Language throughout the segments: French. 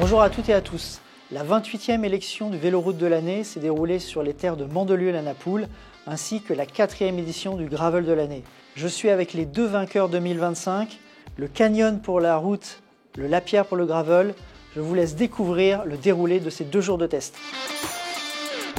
Bonjour à toutes et à tous. La 28e élection du Véloroute de l'année s'est déroulée sur les terres de Mandelieu-la-Napoule, ainsi que la 4e édition du Gravel de l'année. Je suis avec les deux vainqueurs 2025, le Canyon pour la route, le Lapierre pour le gravel. Je vous laisse découvrir le déroulé de ces 2 jours de test.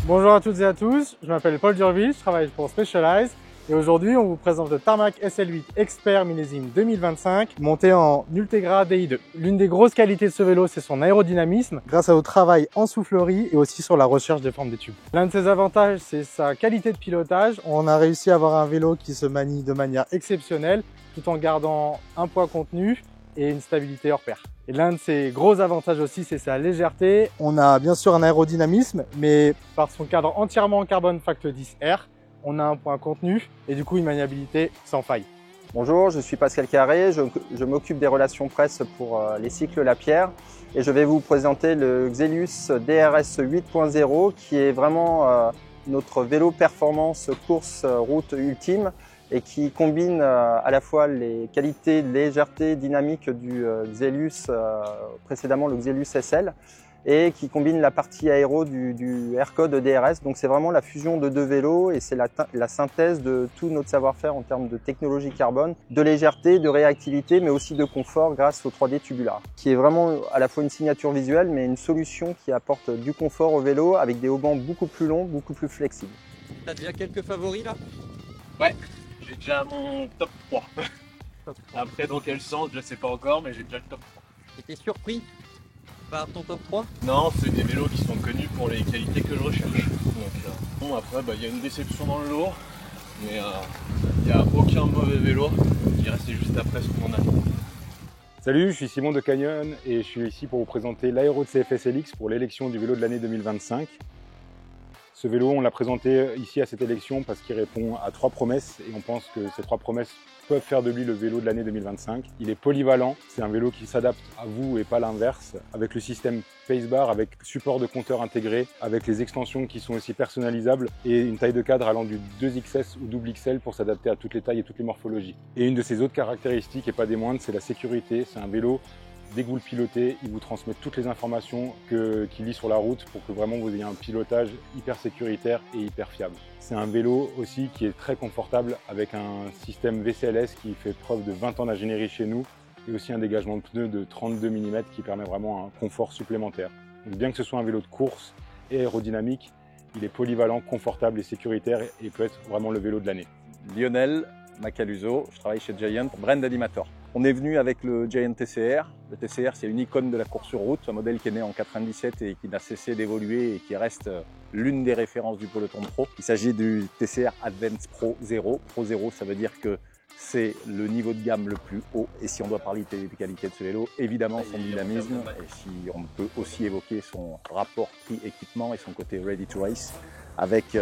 Bonjour à toutes et à tous, je m'appelle Paul Durville, je travaille pour Specialized et aujourd'hui on vous présente le Tarmac SL8 Expert millésime 2025 monté en Ultegra DI2. L'une des grosses qualités de ce vélo, c'est son aérodynamisme grâce au travail en soufflerie et aussi sur la recherche des formes des tubes. L'un de ses avantages, c'est sa qualité de pilotage. On a réussi à avoir un vélo qui se manie de manière exceptionnelle tout en gardant un poids contenu et une stabilité hors pair. Et l'un de ses gros avantages aussi, c'est sa légèreté. On a bien sûr un aérodynamisme, mais par son cadre entièrement en carbone Fact 10R, on a un point contenu et du coup une maniabilité sans faille. Bonjour, je suis Pascal Carré, je m'occupe des relations presse pour les cycles Lapierre et je vais vous présenter le Xelius DRS 8.0 qui est vraiment notre vélo performance course route ultime et qui combine à la fois les qualités de légèreté dynamique du Xelius, précédemment le Xelius SL, et qui combine la partie aéro du Aircode DRS. Donc c'est vraiment la fusion de 2 vélos et c'est la synthèse de tout notre savoir-faire en termes de technologie carbone, de légèreté, de réactivité, mais aussi de confort grâce au 3D tubular, qui est vraiment à la fois une signature visuelle, mais une solution qui apporte du confort au vélo avec des haubans beaucoup plus longs, beaucoup plus flexibles. T'as déjà quelques favoris là? Ouais, j'ai déjà mon top 3. Après dans quel sens, je sais pas encore, mais j'ai déjà le top 3. T'étais surpris par ton top 3? Non, c'est des vélos qui sont connus pour les qualités que je recherche. Donc bon, après il y a une déception dans le lot, mais il n'y a aucun mauvais vélo qui reste juste après ce qu'on a. Salut, je suis Simon de Canyon et je suis ici pour vous présenter l'Aero de CFSLX pour l'élection du vélo de l'année 2025. Ce vélo, on l'a présenté ici à cette élection parce qu'il répond à 3 promesses et on pense que ces 3 promesses peuvent faire de lui le vélo de l'année 2025. Il est polyvalent, c'est un vélo qui s'adapte à vous et pas l'inverse, avec le système Pacebar, avec support de compteur intégré, avec les extensions qui sont aussi personnalisables et une taille de cadre allant du 2XS ou double XL pour s'adapter à toutes les tailles et toutes les morphologies. Et une de ses autres caractéristiques, et pas des moindres, c'est la sécurité. C'est un vélo, dès que vous le pilotez, il vous transmet toutes les informations qu'il lit sur la route pour que vraiment vous ayez un pilotage hyper sécuritaire et hyper fiable. C'est un vélo aussi qui est très confortable avec un système VCLS qui fait preuve de 20 ans d'ingénierie chez nous et aussi un dégagement de pneus de 32 mm qui permet vraiment un confort supplémentaire. Donc bien que ce soit un vélo de course et aérodynamique, il est polyvalent, confortable et sécuritaire et peut être vraiment le vélo de l'année. Lionel Macaluso, je travaille chez Giant, brand animator. On est venu avec le Giant TCR. Le TCR, c'est une icône de la course sur route, un modèle qui est né en 97 et qui n'a cessé d'évoluer et qui reste l'une des références du peloton pro. Il s'agit du TCR Advance Pro 0. Pro 0, ça veut dire que c'est le niveau de gamme le plus haut. Et si on doit parler des qualités de ce vélo, évidemment son dynamisme. Et si on peut aussi évoquer son rapport prix-équipement et son côté ready to race, avec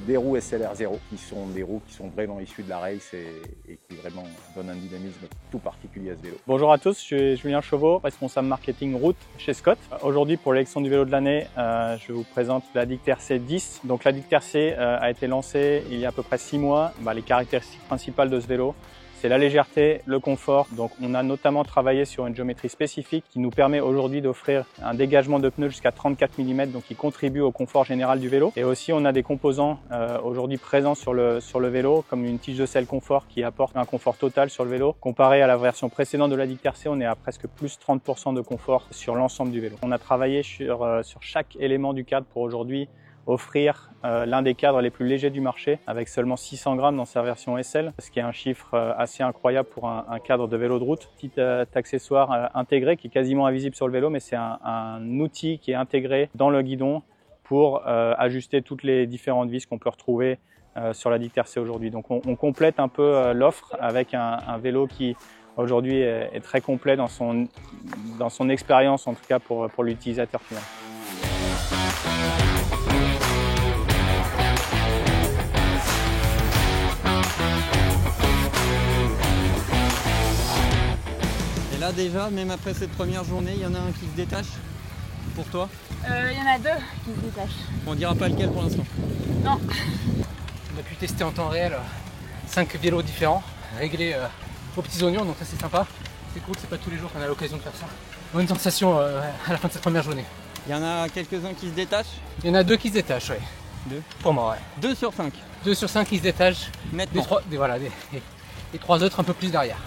des roues SLR 0 qui sont des roues qui sont vraiment issues de la race et qui vraiment donnent un dynamisme tout particulier à ce vélo. Bonjour à tous, je suis Julien Chauveau, responsable marketing route chez Scott. Aujourd'hui pour l'élection du vélo de l'année, je vous présente la Dicter C10. Donc la Dicter C a été lancée il y a à peu près 6 mois. Les caractéristiques principales de ce vélo, c'est la légèreté, le confort. Donc on a notamment travaillé sur une géométrie spécifique qui nous permet aujourd'hui d'offrir un dégagement de pneus jusqu'à 34 mm, donc qui contribue au confort général du vélo. Et aussi on a des composants aujourd'hui présents sur le vélo, comme une tige de selle confort qui apporte un confort total sur le vélo. Comparé à la version précédente de la Dicter C, on est à presque plus 30% de confort sur l'ensemble du vélo. On a travaillé sur chaque élément du cadre pour aujourd'hui offrir l'un des cadres les plus légers du marché avec seulement 600 grammes dans sa version SL, ce qui est un chiffre assez incroyable pour un cadre de vélo de route. Petit accessoire intégré qui est quasiment invisible sur le vélo, mais c'est un outil qui est intégré dans le guidon pour ajuster toutes les différentes vis qu'on peut retrouver sur la Dicter C aujourd'hui. Donc on complète un peu l'offre avec un vélo qui aujourd'hui est très complet dans son expérience, en tout cas pour l'utilisateur final. Là déjà, même après cette première journée, il y en a un qui se détache pour toi? Il y en a 2 qui se détachent. On dira pas lequel pour l'instant? Non. On a pu tester en temps réel 5 vélos différents, réglés aux petits oignons, donc ça c'est sympa. C'est cool, c'est pas tous les jours qu'on a l'occasion de faire ça. Bonne sensation à la fin de cette première journée. Il y en a quelques-uns qui se détachent? Il y en a 2 qui se détachent, ouais. 2? Pour moi, ouais. 2 sur 5? 2 sur 5 qui se détachent. Nettement. Les 3 autres un peu plus derrière.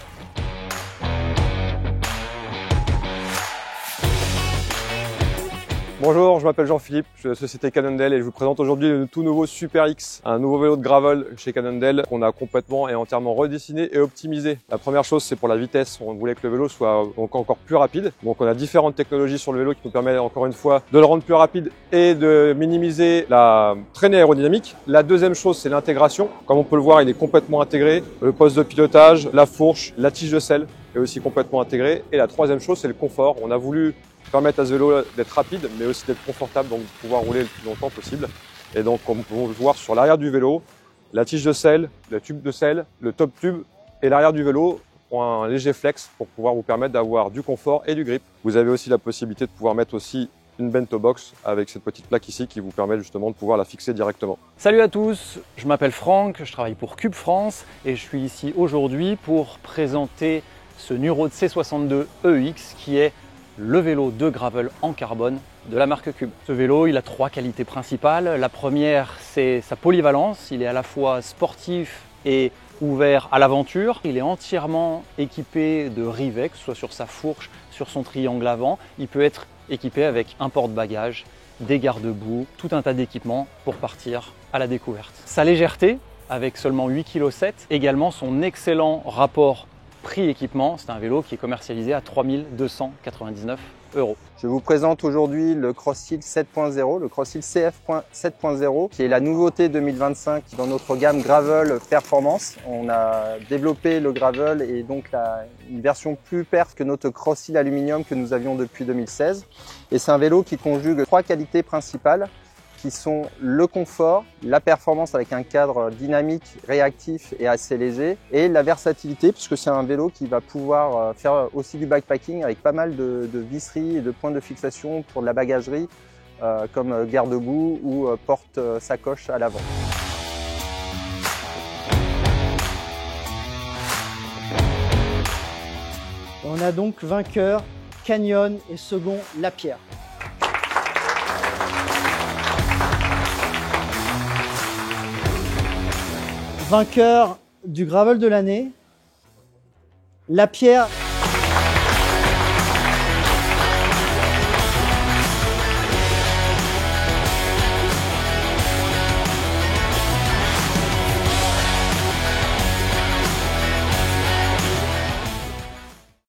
Bonjour, je m'appelle Jean-Philippe, je suis de la société Cannondale et je vous présente aujourd'hui le tout nouveau Super X, un nouveau vélo de gravel chez Cannondale qu'on a complètement et entièrement redessiné et optimisé. La première chose, c'est pour la vitesse. On voulait que le vélo soit donc encore plus rapide. Donc on a différentes technologies sur le vélo qui nous permettent encore une fois de le rendre plus rapide et de minimiser la traînée aérodynamique. La deuxième chose, c'est l'intégration. Comme on peut le voir, il est complètement intégré. Le poste de pilotage, la fourche, la tige de selle est aussi complètement intégrée. Et la troisième chose, c'est le confort. On a voulu permettre à ce vélo d'être rapide, mais aussi d'être confortable, donc de pouvoir rouler le plus longtemps possible. Et donc, comme on peut le voir sur l'arrière du vélo, la tige de selle, le tube de selle, le top tube et l'arrière du vélo ont un léger flex pour pouvoir vous permettre d'avoir du confort et du grip. Vous avez aussi la possibilité de pouvoir mettre aussi une bento box avec cette petite plaque ici qui vous permet justement de pouvoir la fixer directement. Salut à tous, je m'appelle Franck, je travaille pour Cube France et je suis ici aujourd'hui pour présenter ce Nurode C62 EX qui est le vélo de gravel en carbone de la marque Cube. Ce vélo, il a 3 qualités principales. La première, c'est sa polyvalence. Il est à la fois sportif et ouvert à l'aventure. Il est entièrement équipé de rivets, que ce soit sur sa fourche, sur son triangle avant. Il peut être équipé avec un porte-bagages, des garde-boue, tout un tas d'équipements pour partir à la découverte. Sa légèreté, avec seulement 8,7 kg, également son excellent rapport prix-équipement, c'est un vélo qui est commercialisé à 3 299 €. Je vous présente aujourd'hui le CrossHill 7.0, le CrossHill CF 7.0, qui est la nouveauté 2025 dans notre gamme Gravel Performance. On a développé le Gravel et donc une version plus perf que notre CrossHill Aluminium que nous avions depuis 2016. Et c'est un vélo qui conjugue 3 qualités principales, qui sont le confort, la performance avec un cadre dynamique, réactif et assez léger, et la versatilité puisque c'est un vélo qui va pouvoir faire aussi du backpacking avec pas mal de visseries et de points de fixation pour de la bagagerie comme garde-boue ou porte-sacoche à l'avant. On a donc vainqueur Canyon et second Lapierre. Vainqueur du gravel de l'année, Lapierre